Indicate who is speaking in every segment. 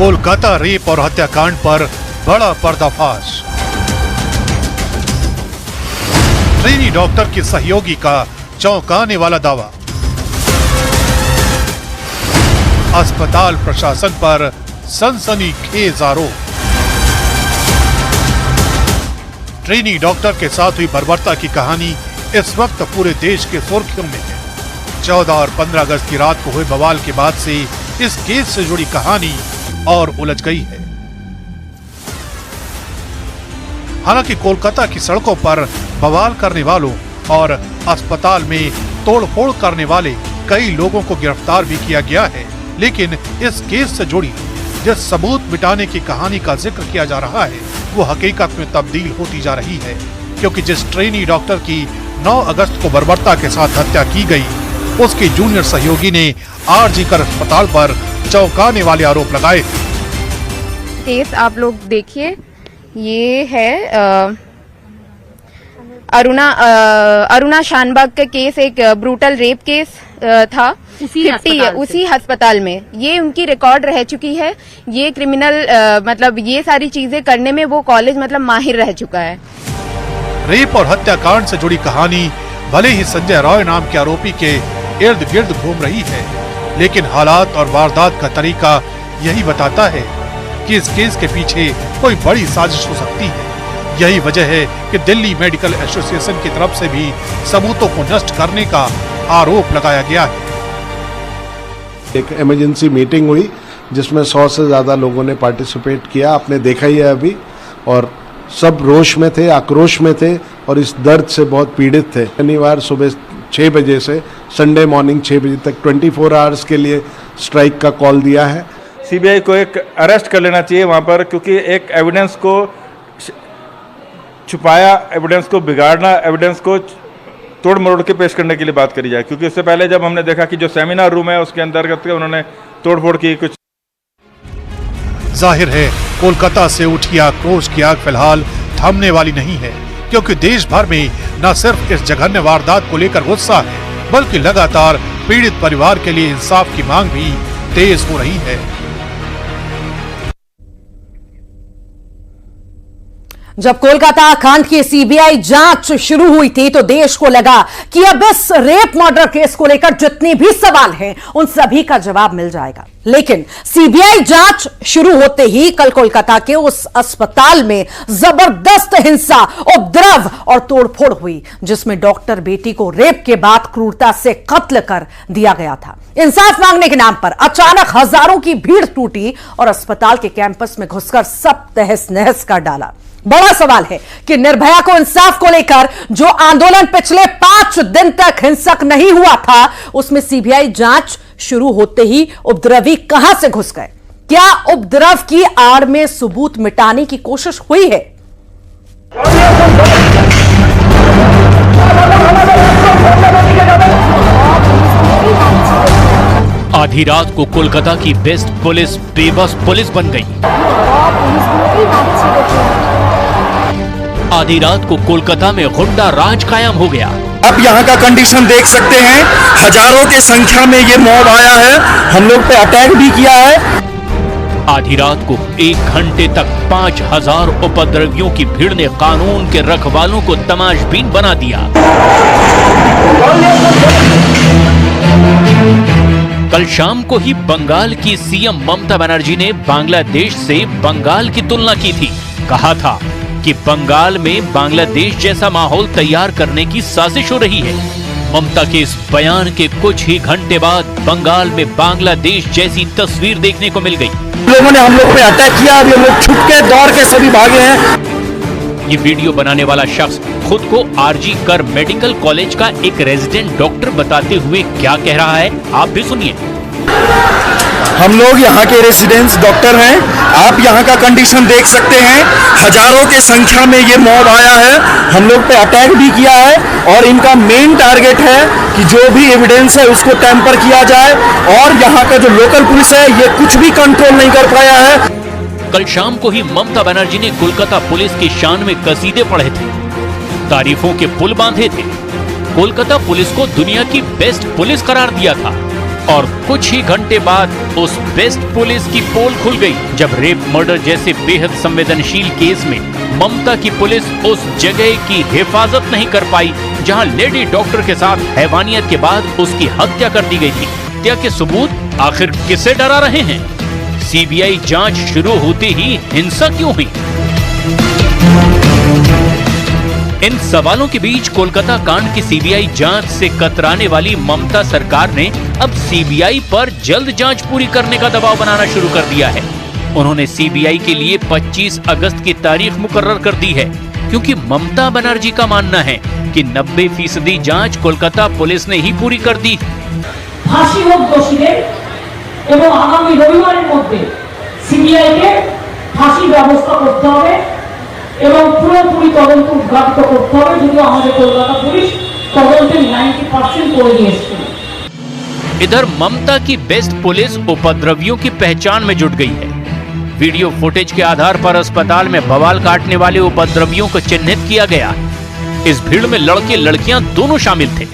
Speaker 1: Kolkata rape और हत्याकांड पर बड़ा पर्दाफाश। ट्रेनी डॉक्टर की सहयोगी का चौंकाने वाला दावा। अस्पताल प्रशासन पर सनसनीखेज आरोप। ट्रेनी डॉक्टर के साथ हुई बर्बरता की कहानी इस वक्त पूरे देश के सुर्खियों में है। 14 और 15 अगस्त की रात को हुए बवाल के बाद से इस केस से जुड़ी कहानी और उलझ गई है। हालांकि कोलकाता की सड़कों पर बवाल करने वालों और अस्पताल में तोड़फोड़ करने वाले कई लोगों को गिरफ्तार भी किया गया है, लेकिन इस केस से जुड़ी जिस सबूत मिटाने की कहानी का जिक्र किया जा रहा है वो हकीकत में तब्दील होती जा रही है, क्योंकि जिस ट्रेनी डॉक्टर की 9 अगस्त को बर्बरता के साथ हत्या की गई, उसके जूनियर सहयोगी ने आरजी कर अस्पताल पर चौंकाने वाले आरोप लगाए।
Speaker 2: केस आप लोग देखिए, ये है अरुणा शानबाग का केस, एक ब्रूटल रेप केस था उसी अस्पताल में। ये उनकी रिकॉर्ड रह चुकी है। ये क्रिमिनल मतलब ये सारी चीजें करने में वो कॉलेज मतलब माहिर रह चुका है।
Speaker 1: रेप और हत्याकांड से जुड़ी कहानी भले ही संजय रॉय नाम के आरोपी के इर्द गिर्द घूम रही है, लेकिन हालात और वारदात का तरीका यही बताता है कि इस केस के पीछे कोई बड़ी साजिश हो सकती है। यही वजह है कि दिल्ली मेडिकल एसोसिएशन की तरफ से भी सबूतों को नष्ट करने का आरोप लगाया गया है।
Speaker 3: एक इमरजेंसी मीटिंग हुई जिसमें 100 से ज्यादा लोगों ने पार्टिसिपेट किया। आपने देखा ही है अभी, और सब रोष में थे, आक्रोश में थे और इस दर्द से बहुत पीड़ित थे। शनिवार सुबह 6 बजे से संडे मॉर्निंग 6 बजे तक 24 आवर्स के लिए स्ट्राइक का कॉल दिया है।
Speaker 4: सीबीआई को एक अरेस्ट कर लेना चाहिए वहाँ पर, क्योंकि एक एविडेंस को छुपाया, एविडेंस को बिगाड़ना, एविडेंस को तोड़ मरोड़ के पेश करने के लिए बात करी जाए। क्योंकि उससे पहले जब हमने देखा कि जो सेमिनार रूम है उसके अंतर्गत उन्होंने तोड़फोड़ की कुछ।
Speaker 1: जाहिर है कोलकाता से उठी आक्रोश की आग फिलहाल थमने वाली नहीं है, क्योंकि देश भर में न सिर्फ इस जघन्य वारदात को लेकर गुस्सा है, बल्कि लगातार पीड़ित परिवार के लिए इंसाफ की मांग भी तेज हो रही है।
Speaker 5: जब कोलकाता कांड की सीबीआई जांच शुरू हुई थी तो देश को लगा कि अब इस रेप मर्डर केस को लेकर जितने भी सवाल हैं उन सभी का जवाब मिल जाएगा। लेकिन सीबीआई जांच शुरू होते ही कल कोलकाता के उस अस्पताल में जबरदस्त हिंसा, उपद्रव और तोड़फोड़ हुई, जिसमें डॉक्टर बेटी को रेप के बाद क्रूरता से कत्ल कर दिया गया था। इंसाफ मांगने के नाम पर अचानक हजारों की भीड़ टूटी और अस्पताल के कैंपस में घुसकर सब तहस नहस कर डाला। बड़ा सवाल है कि निर्भया को इंसाफ को लेकर जो आंदोलन पिछले 5 दिन तक हिंसक नहीं हुआ था, उसमें सीबीआई जांच शुरू होते ही उपद्रवी कहां से घुस गए? क्या उपद्रव की आड़ में सबूत मिटाने की कोशिश हुई है?
Speaker 6: आधी रात को कोलकाता की बेस्ट पुलिस बेबस पुलिस बन गई। आधी रात को कोलकाता में गुंडा राज कायम हो गया।
Speaker 7: आप यहाँ का कंडीशन देख सकते हैं, हजारों के संख्या में ये मॉब आया है, हम लोग पे अटैक भी किया है।
Speaker 6: आधी रात को 1 घंटे तक 5000 उपद्रवियों की भीड़ ने कानून के रखवालों को तमाशबीन बना दिया। कल शाम को ही बंगाल की सीएम ममता बनर्जी ने बांग्लादेश से बंगाल की तुलना की थी। कहा था कि बंगाल में बांग्लादेश जैसा माहौल तैयार करने की साजिश हो रही है। ममता के इस बयान के कुछ ही घंटे बाद बंगाल में बांग्लादेश जैसी तस्वीर देखने को मिल गई।
Speaker 7: लोगों ने हम लोग पे अटैक किया, अभी हम लोग छुप के दौड़ के सभी भागे हैं।
Speaker 6: ये वीडियो बनाने वाला शख्स खुद को आरजी कर मेडिकल कॉलेज का एक रेजिडेंट डॉक्टर बताते हुए क्या कह रहा है, आप भी सुनिए।
Speaker 7: हम लोग यहाँ के रेसिडेंट्स डॉक्टर हैं। आप यहाँ का कंडीशन देख सकते हैं, हजारों के संख्या में ये मॉब आया है, हम लोग पे अटैक भी किया है और इनका मेन टारगेट है कि जो भी एविडेंस है उसको टैंपर किया जाए। और यहाँ का जो लोकल पुलिस है ये कुछ भी कंट्रोल नहीं कर पाया है।
Speaker 6: कल शाम को ही ममता बनर्जी ने कोलकाता पुलिस की शान में कसीदे पढ़े थे, तारीफों के पुल बांधे थे, कोलकाता पुलिस को दुनिया की बेस्ट पुलिस करार दिया था। और कुछ ही घंटे बाद उस बेस्ट पुलिस की पोल खुल गई जब रेप मर्डर जैसे बेहद संवेदनशील केस में ममता की पुलिस उस जगह की हिफाजत नहीं कर पाई जहां लेडी डॉक्टर के साथ हैवानियत के बाद उसकी हत्या कर दी गई थी। हत्या के सबूत आखिर किसे डरा रहे हैं? सीबीआई जांच शुरू होते ही हिंसा क्यों हुई? इन सवालों के बीच कोलकाता कांड की सीबीआई जांच से कतराने वाली ममता सरकार ने अब सीबीआई पर जल्द जांच पूरी करने का दबाव बनाना शुरू कर दिया है। उन्होंने सीबीआई के लिए 25 अगस्त की तारीख मुकर्रर कर दी है क्योंकि ममता बनर्जी का मानना है कि 90% जांच कोलकाता पुलिस ने ही पूरी कर दी।
Speaker 8: ফাঁসি হোক দোষীদের এবং আগামী রবিবারের মধ্যে সিবিআইকে ফাঁসি ব্যবস্থা করতে হবে এবং পুরোপুরি তদন্ত উদ্ঘাটিত করতে হবে। যদিও আমাদের কলকাতা পুলিশ তদন্তের 90% করে দিয়েছে।
Speaker 6: इधर ममता की बेस्ट पुलिस उपद्रवियों की पहचान में जुट गई है। वीडियो फुटेज के आधार पर अस्पताल में बवाल काटने वाले उपद्रवियों को चिन्हित किया गया। इस भीड़ में लड़के लड़कियां दोनों शामिल थे।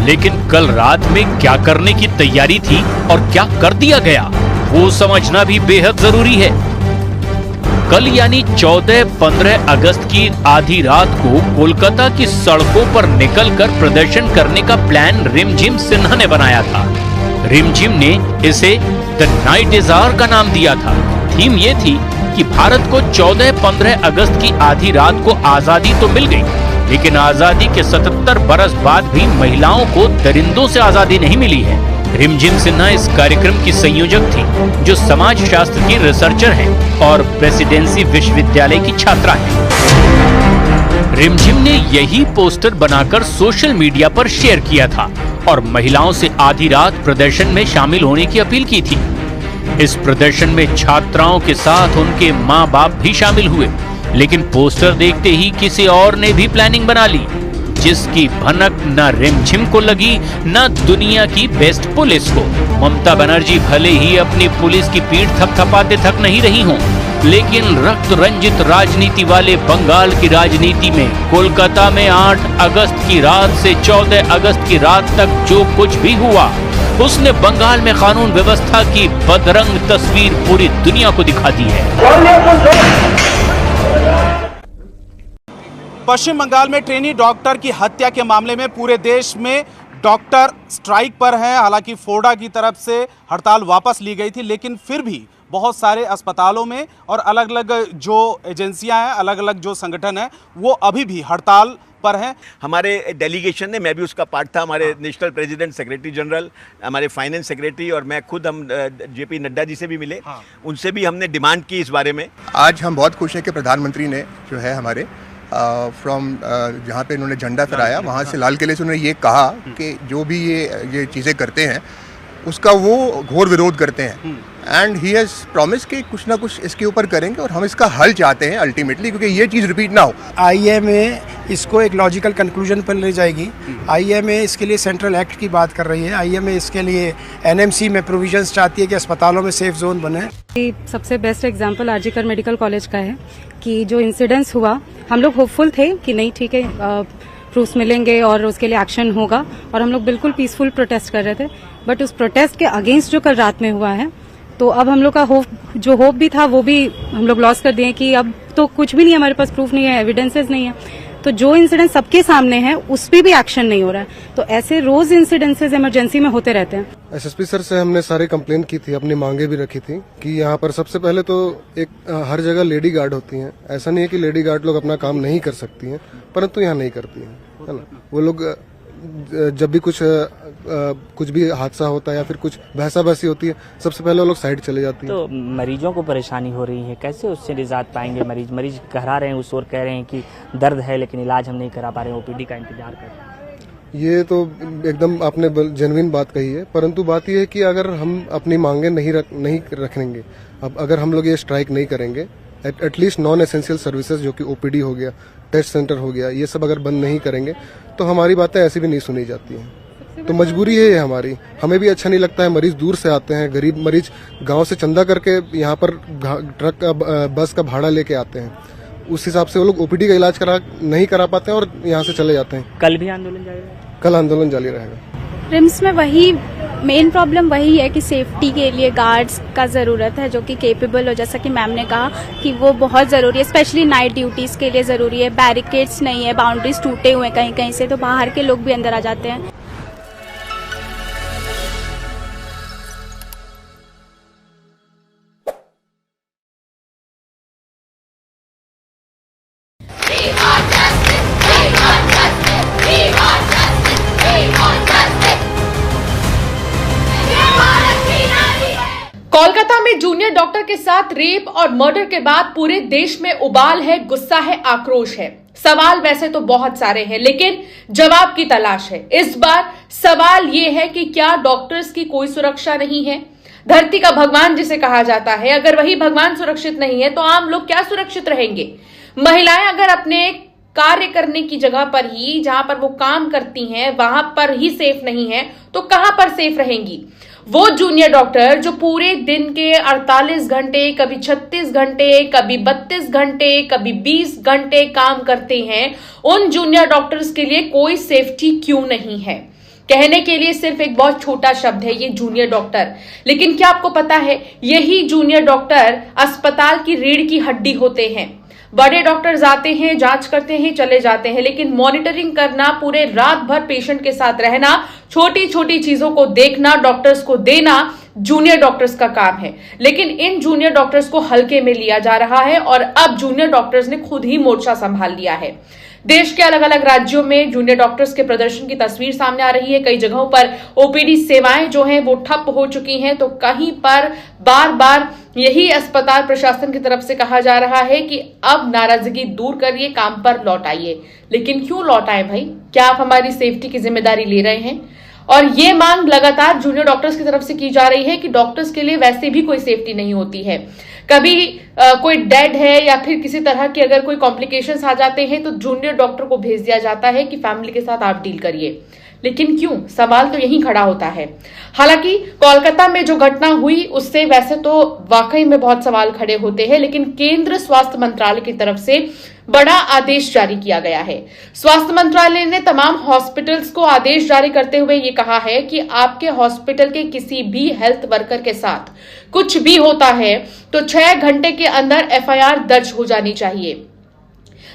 Speaker 6: लेकिन कल रात में क्या करने की तैयारी थी और क्या कर दिया गया वो समझना भी बेहद जरूरी है। कल यानी 14-15 अगस्त की आधी रात को कोलकाता की सड़कों पर निकलकर प्रदर्शन करने का प्लान रिमझिम सिन्हा ने बनाया था। रिमझिम ने इसे द नाइट इज आवर का नाम दिया था। थीम ये थी कि भारत को 14-15 अगस्त की आधी रात को आजादी तो मिल गई, लेकिन आजादी के 77 बरस बाद भी महिलाओं को दरिंदों से आजादी नहीं मिली है। रिमझिम सिन्हा इस कार्यक्रम की संयोजक थी, जो समाज शास्त्र की रिसर्चर हैं और प्रेसिडेंसी विश्वविद्यालय की छात्रा हैं। रिमझिम ने यही पोस्टर बनाकर सोशल मीडिया पर शेयर किया था और महिलाओं से आधी रात प्रदर्शन में शामिल होने की अपील की थी। इस प्रदर्शन में छात्राओं के साथ उनके माँ बाप भी शामिल हुए, लेकिन पोस्टर देखते ही किसी और ने भी प्लानिंग बना ली, जिसकी भनक न रिमझिम को लगी न दुनिया की बेस्ट पुलिस को। ममता बनर्जी भले ही अपनी पुलिस की पीठ थपथपाते थक नहीं रही हों, लेकिन रक्त रंजित राजनीति वाले बंगाल की राजनीति में कोलकाता में 8 अगस्त की रात से 14 अगस्त की रात तक जो कुछ भी हुआ, उसने बंगाल में कानून व्यवस्था की बदरंग तस्वीर पूरी दुनिया को दिखा दी है।
Speaker 9: पश्चिम बंगाल में ट्रेनी डॉक्टर की हत्या के मामले में पूरे देश में डॉक्टर स्ट्राइक पर हैं। हालांकि फोडा की तरफ से हड़ताल वापस ली गई थी, लेकिन फिर भी बहुत सारे अस्पतालों में और अलग अलग जो एजेंसियां हैं, अलग अलग जो संगठन हैं, वो अभी भी हड़ताल पर हैं।
Speaker 10: हमारे डेलीगेशन ने, मैं भी उसका पार्ट था, हमारे नेशनल प्रेसिडेंट, सेक्रेटरी जनरल, हमारे फाइनेंस सेक्रेटरी और मैं खुद, हम जेपी नड्डा जी से भी मिले। उनसे भी हमने डिमांड की इस बारे में।
Speaker 11: आज हम बहुत खुश हैं कि प्रधानमंत्री ने जो है हमारे जहाँ पे इन्होंने झंडा फहराया, वहाँ से लाल किले से उन्होंने ये कहा कि जो भी ये चीज़ें करते हैं उसका वो घोर विरोध करते हैं। एंड ही हैज़ प्रॉमिस कि कुछ ना कुछ इसके ऊपर करेंगे और हम इसका हल चाहते हैं अल्टीमेटली, क्योंकि ये चीज़ रिपीट ना हो।
Speaker 12: आईएमए इसको एक लॉजिकल कंक्लूजन पर ले जाएगी। आईएमए इसके लिए सेंट्रल एक्ट की बात कर रही है। आईएमए इसके लिए एनएमसी में प्रोविजंस चाहती है कि अस्पतालों में सेफ जोन बने।
Speaker 13: सबसे best example RG Kar medical college का है कि जो इंसिडेंट्स हुआ, हम लोग होपफुल थे कि नहीं ठीक है, प्रूफ्स मिलेंगे और उसके लिए एक्शन होगा, और हम लोग बिल्कुल पीसफुल प्रोटेस्ट कर रहे थे। बट उस प्रोटेस्ट के अगेंस्ट जो कल रात में हुआ है, तो अब हम लोग का होप भी था वो भी हम लोग लॉस कर दिए कि अब तो कुछ भी नहीं, हमारे पास प्रूफ नहीं है, एविडेंसेस नहीं है, तो जो इंसिडेंट सबके सामने है उस पर भी एक्शन नहीं हो रहा है। तो ऐसे रोज इंसिडेंसेस इमरजेंसी में होते रहते हैं।
Speaker 14: एसएसपी सर से हमने सारे कंप्लेन की थी, अपनी मांगे भी रखी थी कि यहाँ पर सबसे पहले तो एक हर जगह लेडी गार्ड होती हैं। ऐसा नहीं है कि लेडी गार्ड लोग अपना काम नहीं कर सकती हैं, परंतु यहाँ नहीं करती हैं, है ना। वो लोग जब भी कुछ भी हादसा होता है या फिर कुछ बहसा बहसी होती है, सबसे पहले वो लोग साइड चले जाती हैं।
Speaker 15: तो मरीजों को परेशानी हो रही है, कैसे उससे निजात पाएंगे? मरीज कह रहे हैं, उस ओर कह रहे हैं कि दर्द है लेकिन इलाज हम नहीं करा पा रहे हैं, ओपीडी का इंतजार कर रहे हैं।
Speaker 14: ये तो एकदम आपने जेन्युइन बात कही है, परंतु बात यह है कि अगर हम अपनी मांगे नहीं रखेंगे, अब अगर हम लोग ये स्ट्राइक नहीं करेंगे, एटलीस्ट नॉन एसेंशियल सर्विसेज जो कि ओपीडी हो गया, टेस्ट सेंटर हो गया, ये सब अगर बंद नहीं करेंगे तो हमारी बातें ऐसी भी नहीं सुनी जाती हैं। तो मजबूरी है ये हमारी, हमें भी अच्छा नहीं लगता है। मरीज दूर से आते हैं, गरीब मरीज गांव से चंदा करके यहाँ पर ट्रक का बस का भाड़ा लेके आते हैं, उस हिसाब से वो लोग ओपीडी का इलाज नहीं करा पाते हैं और यहाँ से चले जाते हैं।
Speaker 15: कल भी आंदोलन जारी रहेगा?
Speaker 14: कल आंदोलन जारी रहेगा।
Speaker 13: रिम्स में वही
Speaker 16: मेन प्रॉब्लम वही है कि सेफ्टी के लिए गार्ड्स का ज़रूरत है जो कि केपेबल हो, जैसा कि मैम ने कहा कि वो बहुत ज़रूरी है, स्पेशली नाइट ड्यूटीज़ के लिए ज़रूरी है। बैरिकेड्स नहीं है, बाउंड्रीज टूटे हुए हैं कहीं कहीं से, तो बाहर के लोग भी अंदर आ जाते हैं।
Speaker 17: कोलकाता में जूनियर डॉक्टर के साथ रेप और मर्डर के बाद पूरे देश में उबाल है, गुस्सा है, आक्रोश है। सवाल वैसे तो बहुत सारे हैं, लेकिन जवाब की तलाश है। इस बार सवाल यह है कि क्या डॉक्टर्स की कोई सुरक्षा नहीं है? धरती का भगवान जिसे कहा जाता है, अगर वही भगवान सुरक्षित नहीं है तो आम लोग क्या सुरक्षित रहेंगे? महिलाएं अगर अपने कार्य करने की जगह पर ही, जहां पर वो काम करती हैं, वहां पर ही सेफ नहीं है तो कहां पर सेफ रहेंगी? वो जूनियर डॉक्टर जो पूरे दिन के 48 घंटे, कभी 36 घंटे, कभी 32 घंटे, कभी 20 घंटे काम करते हैं, उन जूनियर डॉक्टर्स के लिए कोई सेफ्टी क्यों नहीं है? कहने के लिए सिर्फ एक बहुत छोटा शब्द है, ये जूनियर डॉक्टर। लेकिन क्या आपको पता है, यही जूनियर डॉक्टर अस्पताल की रीढ़ की हड्डी होते हैं। बड़े डॉक्टर्स आते हैं, जांच करते हैं, चले जाते हैं, लेकिन मॉनिटरिंग करना, पूरे रात भर पेशेंट के साथ रहना, छोटी छोटी चीजों को देखना, डॉक्टर्स को देना, जूनियर डॉक्टर्स का काम है। लेकिन इन जूनियर डॉक्टर्स को हल्के में लिया जा रहा है और अब जूनियर डॉक्टर्स ने खुद ही मोर्चा संभाल लिया है। देश के अलग अलग राज्यों में जूनियर डॉक्टर्स के प्रदर्शन की तस्वीर सामने आ रही है। कई जगहों पर ओपीडी सेवाएं जो हैं वो ठप हो चुकी हैं, तो कहीं पर बार बार यही अस्पताल प्रशासन की तरफ से कहा जा रहा है कि अब नाराजगी दूर करिए, काम पर लौट आइए। लेकिन क्यों लौट आए भाई? क्या आप हमारी सेफ्टी की जिम्मेदारी ले रहे हैं? और ये मांग लगातार जूनियर डॉक्टर्स की तरफ से की जा रही है कि डॉक्टर्स के लिए वैसे भी कोई सेफ्टी नहीं होती है। कभी कोई डेड है या फिर किसी तरह के अगर कोई कॉम्प्लिकेशंस आ जाते हैं तो जूनियर डॉक्टर को भेज दिया जाता है कि फैमिली के साथ आप डील करिए। लेकिन क्यों? सवाल तो यही खड़ा होता है। हालांकि कोलकाता में जो घटना हुई उससे वैसे तो वाकई में बहुत सवाल खड़े होते हैं, लेकिन केंद्र स्वास्थ्य मंत्रालय की तरफ से बड़ा आदेश जारी किया गया है। स्वास्थ्य मंत्रालय ने तमाम हॉस्पिटल्स को आदेश जारी करते हुए ये कहा है कि आपके हॉस्पिटल के किसी भी हेल्थ वर्कर के साथ कुछ भी होता है तो 6 घंटे के अंदर एफआईआर दर्ज हो जानी चाहिए।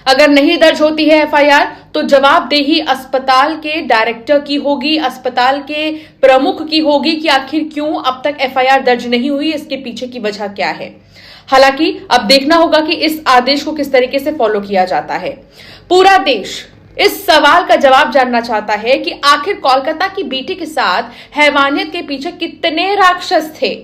Speaker 17: अगर नहीं दर्ज होती है एफआईआर तो जवाबदेही अस्पताल के डायरेक्टर की होगी, अस्पताल के प्रमुख की होगी कि आखिर क्यों अब तक एफआईआर दर्ज नहीं हुई, इसके पीछे की वजह क्या है। हालांकि अब देखना होगा कि इस आदेश को किस तरीके से फॉलो किया जाता है। पूरा देश इस सवाल का जवाब जानना चाहता है कि आखिर कोलकाता की बेटी के साथ हैवानियत के पीछे कितने राक्षस थे।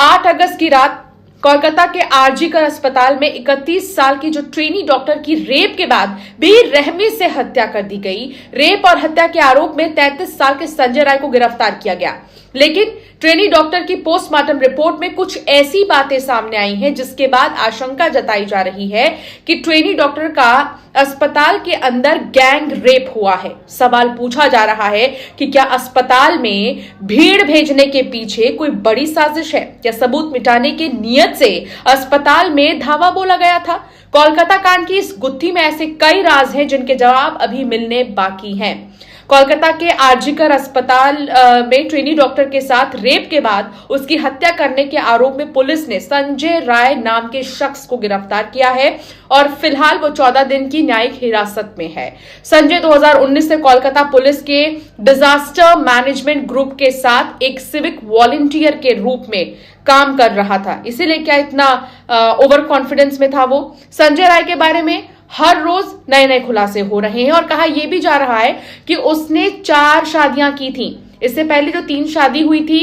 Speaker 17: 8 अगस्त की रात कोलकाता के आरजीकर अस्पताल में 31 साल की जो ट्रेनी डॉक्टर की रेप के बाद बेरहमी से हत्या कर दी गई। रेप और हत्या के आरोप में 33 साल के संजय राय को गिरफ्तार किया गया। लेकिन ट्रेनी डॉक्टर की पोस्टमार्टम रिपोर्ट में कुछ ऐसी बातें सामने आई हैं जिसके बाद आशंका जताई जा रही है कि ट्रेनी डॉक्टर का अस्पताल के अंदर गैंग रेप हुआ है। सवाल पूछा जा रहा है कि क्या अस्पताल में भीड़ भेजने के पीछे कोई बड़ी साजिश है? क्या सबूत मिटाने के नियत से अस्पताल में धावा बोला गया था? कोलकाता कांड की इस गुत्थी में ऐसे कई राज हैं जिनके जवाब अभी मिलने बाकी हैं। कोलकाता के आरजीकर अस्पताल में ट्रेनी डॉक्टर के साथ रेप के बाद उसकी हत्या करने के आरोप में पुलिस ने संजय राय नाम के शख्स को गिरफ्तार किया है और फिलहाल वो 14 दिन की न्यायिक हिरासत में है। संजय 2019 से कोलकाता पुलिस के डिजास्टर मैनेजमेंट ग्रुप के साथ एक सिविक वॉलंटियर के रूप में काम कर रहा था, इसीलिए क्या इतना ओवर कॉन्फिडेंस में था वो। संजय राय के बारे में हर रोज नए नए खुलासे हो रहे हैं और कहा यह भी जा रहा है कि उसने 4 शादियां की थी। इससे पहले जो 3 शादी हुई थी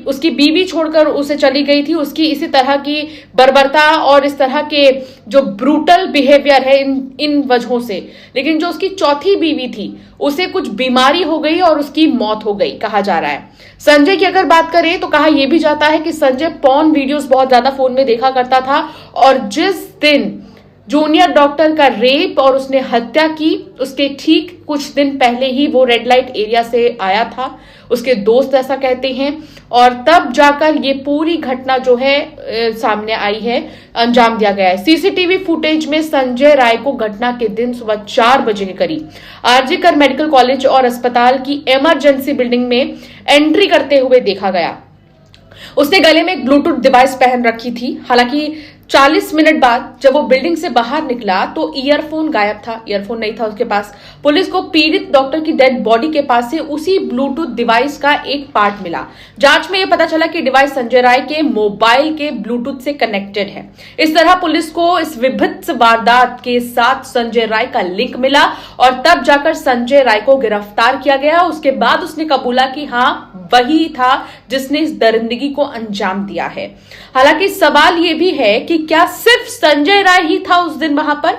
Speaker 17: उसकी बीवी छोड़कर उसे चली गई थी। उसकी इसी तरह की बर्बरता और इस तरह के जो ब्रूटल बिहेवियर है इन वजहों से। लेकिन जो उसकी चौथी बीवी थी उसे कुछ बीमारी हो गई और उसकी मौत हो गई कहा जा रहा है। संजय की अगर बात करें तो कहा यह भी जाता है कि संजय पॉर्न वीडियोस बहुत ज्यादा फोन में देखा करता था और जिस दिन जूनियर डॉक्टर का रेप और उसने हत्या की। उसके ठीक कुछ दिन पहले ही वो रेड लाइट एरिया से आया था, उसके दोस्त ऐसा कहते हैं, और तब जाकर ये पूरी घटना जो है सामने आई है, अंजाम दिया गया है। सीसीटीवी फुटेज में संजय राय को घटना के दिन सुबह 4 बजे के करीब आरजीकर मेडिकल कॉलेज और अस्पताल की इमरजेंसी बिल्डिंग में एंट्री करते हुए देखा गया। उसने गले में एक ब्लूटूथ डिवाइस पहन रखी थी। हालांकि 40 मिनट बाद जब वो बिल्डिंग से बाहर निकला तो ईयरफोन गायब था, ईयरफोन नहीं था उसके पास। पुलिस को पीड़ित डॉक्टर की डेड बॉडी के पास से उसी ब्लूटूथ डिवाइस का एक पार्ट मिला। जांच में यह पता चला कि डिवाइस संजय राय के मोबाइल के ब्लूटूथ से कनेक्टेड है। इस तरह पुलिस को इस विभत्स वारदात के साथ संजय राय का लिंक मिला और तब जाकर संजय राय को गिरफ्तार किया गया। उसके बाद उसने कबूला कि हाँ, वही था जिसने इस दरिंदगी को अंजाम दिया है। हालांकि सवाल यह भी है कि क्या सिर्फ संजय राय ही था उस दिन वहां पर,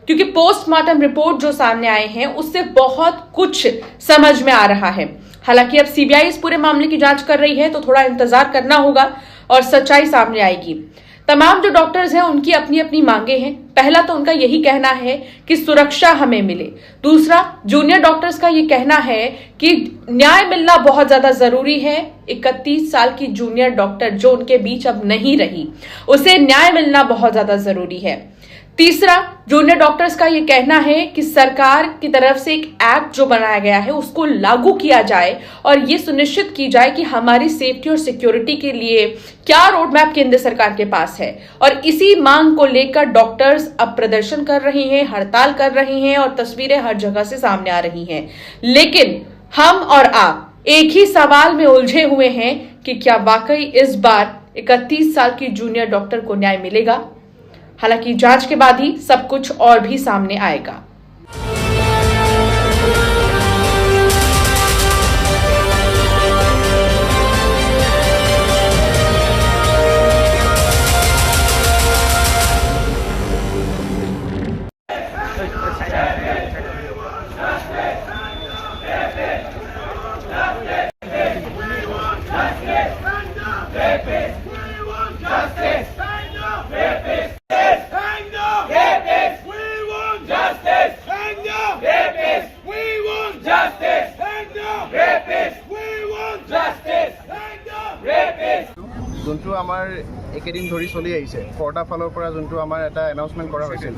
Speaker 17: क्योंकि पोस्टमार्टम रिपोर्ट जो सामने आए हैं उससे बहुत कुछ समझ में आ रहा है। हालांकि अब सीबीआई इस पूरे मामले की जांच कर रही है, तो थोड़ा इंतजार करना होगा और सच्चाई सामने आएगी। तमाम जो डॉक्टर्स हैं उनकी अपनी अपनी मांगे हैं। पहला तो उनका यही कहना है कि सुरक्षा हमें मिले। दूसरा, जूनियर डॉक्टर्स का ये कहना है कि न्याय मिलना बहुत ज्यादा जरूरी है। 31 साल की जूनियर डॉक्टर जो उनके बीच अब नहीं रही, उसे न्याय मिलना बहुत ज्यादा जरूरी है। तीसरा, जूनियर डॉक्टर्स का यह कहना है कि सरकार की तरफ से एक एक्ट जो बनाया गया है उसको लागू किया जाए और ये सुनिश्चित की जाए कि हमारी सेफ्टी और सिक्योरिटी के लिए क्या रोड मैप केंद्र सरकार के पास है। और इसी मांग को लेकर डॉक्टर्स अब प्रदर्शन कर रहे हैं, हड़ताल कर रहे हैं और तस्वीरें हर जगह से सामने आ रही हैं। लेकिन हम और आप एक ही सवाल में उलझे हुए हैं कि क्या वाकई इस बार 31 साल की जूनियर डॉक्टर को न्याय मिलेगा। हालांकि जांच के बाद ही सब कुछ और भी सामने आएगा।
Speaker 18: যোনটো আমাৰ একেদিন ধৰি চলি আহিছে, ফৰ্ডা ফালৰ পৰা যোনটো আমাৰ এটা এনাউন্সমেণ্ট কৰা হৈছিল,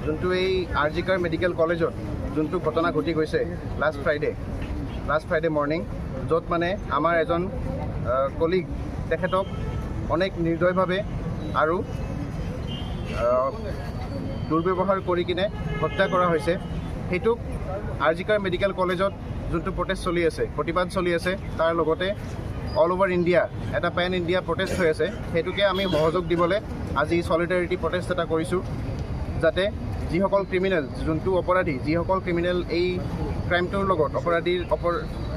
Speaker 18: যোনটো এই আৰজিকাৰ মেডিকেল কলেজত যোনটো ঘটনা ঘটি গৈছে লাষ্ট ফ্ৰাইডে মৰ্নিং, য'ত মানে আমাৰ এজন কলিগ তেখেতক অনেক নিৰ্দয়ভাৱে আৰু দুৰ্ব্যৱহাৰ কৰি কিনে হত্যা কৰা হৈছে। সেইটোক আৰজিকাৰ মেডিকেল কলেজত যোনটো প্ৰটেষ্ট চলি আছে, প্ৰতিবাদ চলি আছে, তাৰ লগতে অল ওভাৰ ইণ্ডিয়া এটা পেন ইণ্ডিয়া প্ৰটেষ্ট হৈ আছে। সেইটোকে আমি সহযোগ দিবলৈ আজি ছলিডাৰিটি প্ৰটেষ্ট এটা কৰিছোঁ, যাতে যিসকল ক্ৰিমিনেল, যোনটো অপৰাধী, যিসকল ক্ৰিমিনেল এই ক্ৰাইমটোৰ লগত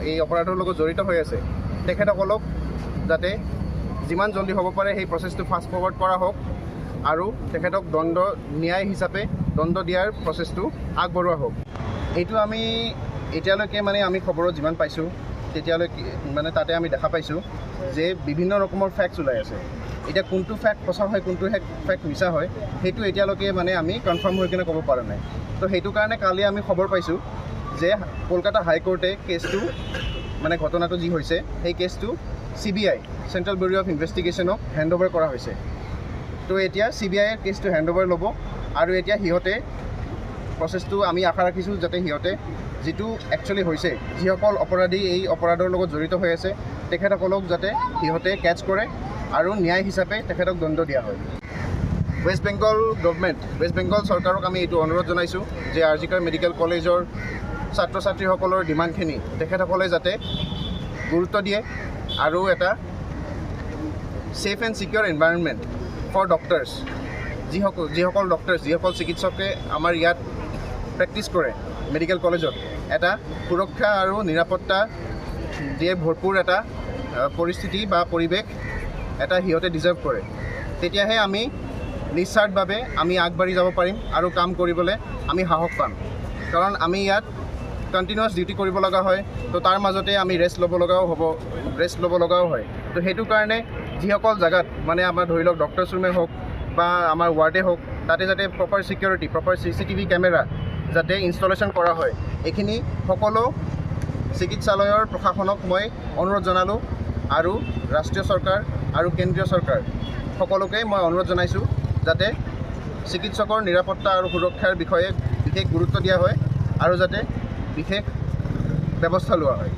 Speaker 18: এই অপৰাধৰ লগত জড়িত হৈ আছে, তেখেতসকলক যাতে যিমান জলদি হ'ব পাৰে সেই প্ৰচেছটো ফাষ্ট ফৰৱাৰ্ড কৰা হওক আৰু তেখেতক ন্যায় হিচাপে দণ্ড দিয়াৰ প্ৰচেছটো আগবঢ়োৱা হওক। এইটো আমি এতিয়ালৈকে মানে আমি খবৰত যিমান পাইছোঁ তেতিয়ালৈকে মানে তাতে আমি দেখা পাইছোঁ যে বিভিন্ন ৰকমৰ ফেক্টছ ওলাই আছে। এতিয়া কোনটো ফেক্ট সঁচা হয়, কোনটো ফেক্ট মিছা হয়, সেইটো এতিয়ালৈকে মানে আমি কনফাৰ্ম হৈ কিনে ক'ব পৰা নাই। তো সেইটো কাৰণে কালি আমি খবৰ পাইছোঁ যে কলকাতা হাইকোৰ্টে কেছটো মানে ঘটনাটো যি হৈছে সেই কেছটো CBI চেণ্ট্ৰেল ব্যুৰো অফ ইনভেষ্টিগেশ্যনক হেণ্ড অভাৰ কৰা হৈছে। তো এতিয়া CBIয়ে কেছটো হেণ্ড অভাৰ ল'ব আৰু এতিয়া সিহঁতে প্ৰচেছটো আমি আশা ৰাখিছোঁ যাতে সিহঁতে যিটো একচুৱেলি হৈছে, যিসকল অপৰাধী এই অপৰাধৰ লগত জড়িত হৈ আছে, তেখেতসকলক যাতে সিহঁতে কেটচ কৰে আৰু ন্যায় হিচাপে তেখেতক দণ্ড দিয়া হয়। ৱেষ্ট বেংগল চৰকাৰক আমি এইটো অনুৰোধ জনাইছোঁ যে আৰজিকাৰ মেডিকেল কলেজৰ ছাত্ৰ ছাত্ৰীসকলৰ ডিমাণ্ডখিনি তেখেতসকলে যাতে গুৰুত্ব দিয়ে আৰু এটা safe and secure environment for doctors, যিসকল চিকিৎসকে আমাৰ ইয়াত প্ৰেক্টিছ কৰে মেডিকেল কলেজত, এটা সুৰক্ষা আৰু নিৰাপত্তা দিয়ে ভৰপূৰ এটা পৰিস্থিতি বা পৰিৱেশ এটা সিহঁতে ডিজাৰ্ভ কৰে। তেতিয়াহে আমি নিস্বাৰ্থভাৱে আমি আগবাঢ়ি যাব পাৰিম আৰু কাম কৰিবলৈ আমি সাহস পাম। কাৰণ আমি ইয়াত কণ্টিনিউৱাছ ডিউটি কৰিব লগা হয়, তো তাৰ মাজতে আমি ৰেষ্ট ল'ব লগাও হয়। তো সেইটো কাৰণে যিসকল জেগাত মানে আমাৰ ধৰি লওক ডক্টৰ্ছ ৰুমে হওক বা আমাৰ ৱাৰ্ডে হওক, তাতে যাতে proper security proper CCTV camera যাতে ইনষ্টলেশ্যন কৰা হয় এইখিনি সকলো চিকিৎসালয়ৰ প্ৰশাসনক মই অনুৰোধ জনালোঁ আৰু ৰাষ্ট্ৰীয় চৰকাৰ আৰু কেন্দ্ৰীয় চৰকাৰ সকলোকে মই অনুৰোধ জনাইছোঁ যাতে চিকিৎসকৰ নিৰাপত্তা আৰু সুৰক্ষাৰ বিষয়ে বিশেষ গুৰুত্ব দিয়া হয় আৰু যাতে বিশেষ ব্যৱস্থা লোৱা হয়।